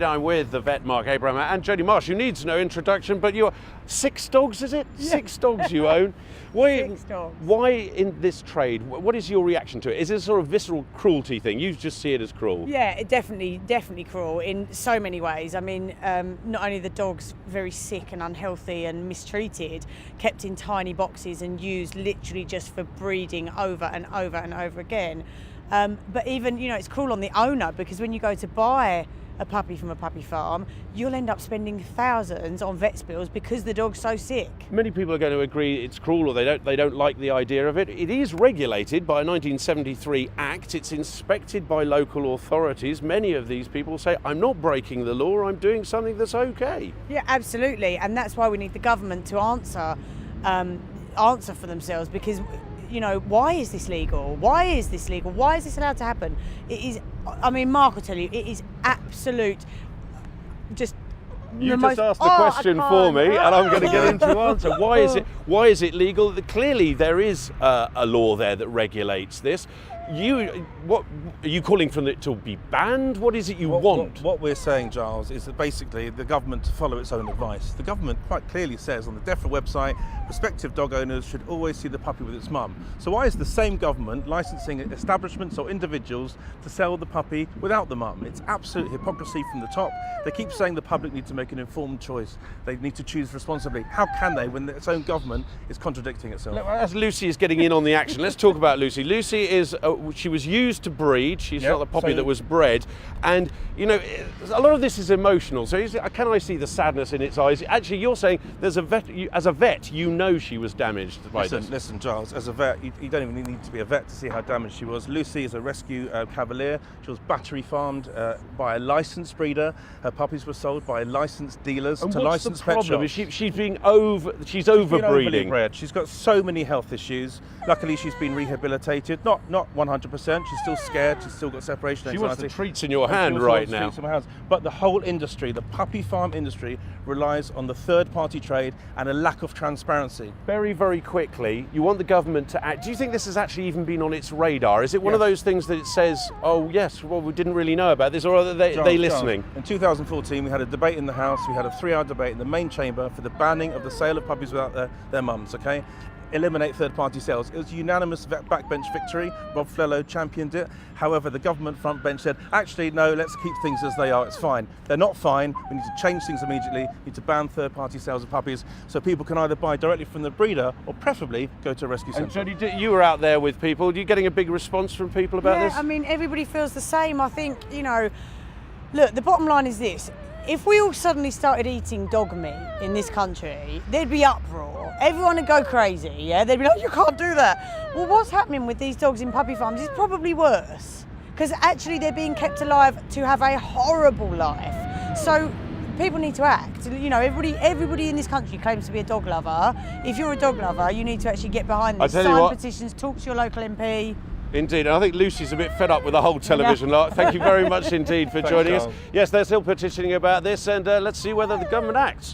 I'm with the vet Marc Abraham and Jodie Marsh, who needs no introduction, but you're 6 dogs, is it? Yeah. 6 dogs you own. Why, 6 dogs. Why in this trade? What is your reaction to it? Is it a sort of visceral cruelty thing? You just see it as cruel? Yeah, it definitely cruel in so many ways. I mean, not only the dogs very sick and unhealthy and mistreated, kept in tiny boxes and used literally just for breeding over and over and over again. But even, it's cruel on the owner, because when you go to buy a puppy from a puppy farm, you'll end up spending thousands on vets bills because the dog's so sick. Many people are going to agree it's cruel, or they don't like the idea of it. It is regulated by a 1973 Act. It's inspected by local authorities. Many of these people say, I'm not breaking the law, I'm doing something that's okay. Yeah, absolutely, and that's why we need the government to answer for themselves, because why is this legal? Why is this legal? Why is this allowed to happen? It is, Marc will tell you, it is absolute, just You just asked the question for me, and I'm going to get him to answer. Why is it legal? Clearly there is a law there that regulates this. What are you calling for it to be banned? What is it you want? What we're saying, Giles, is that basically the government to follow its own advice. The government quite clearly says on the DEFRA website, prospective dog owners should always see the puppy with its mum. So why is the same government licensing establishments or individuals to sell the puppy without the mum? It's absolute hypocrisy from the top. They keep saying the public need to make an informed choice. They need to choose responsibly. How can they when its own government is contradicting itself? As Lucy is getting in on the action, let's talk about Lucy. Lucy is she was used to breed. She's not the puppy that was bred, and a lot of this is emotional. So can I see the sadness in its eyes? Actually, you're saying there's a vet. As a vet, she was damaged by this. Listen, Giles. As a vet, you don't even need to be a vet to see how damaged she was. Lucy is a rescue cavalier. She was battery farmed by a licensed breeder. Her puppies were sold by licensed dealers to licensed pet shops. She's overbreeding. She's got so many health issues. Luckily, she's been rehabilitated. Not 100%. She's still scared. She's still got separation anxiety. She wants the treats in your hand right now. But the whole industry, the puppy farm industry, relies on the third-party trade and a lack of transparency. Very, very quickly, you want the government to act. Do you think this has actually even been on its radar? Is it one of those things that it says, oh yes, well, we didn't really know about this, or are they listening? In 2014, we had a debate in the House. We had a 3-hour debate in the main chamber for the banning of the sale of puppies without their mums, okay? Eliminate third-party sales. It was a unanimous backbench victory. Rob Flello championed it. However, the government front bench said, actually, no, let's keep things as they are. It's fine. They're not fine. We need to change things immediately. We need to ban third-party sales of puppies so people can either buy directly from the breeder or preferably go to a rescue centre. And Jodie, you were out there with people. Are you getting a big response from people about this? Yeah, everybody feels the same. I think, look, the bottom line is this. If we all suddenly started eating dog meat in this country, there'd be uproar. Everyone would go crazy, yeah? They'd be like, you can't do that. Well, what's happening with these dogs in puppy farms is probably worse, because actually they're being kept alive to have a horrible life. So people need to act. Everybody in this country claims to be a dog lover. If you're a dog lover, you need to actually get behind this, sign petitions, talk to your local MP. Indeed, and I think Lucy's a bit fed up with the whole television lot. Thank you very much indeed for joining us. Yes, they're still petitioning about this, and let's see whether the government acts.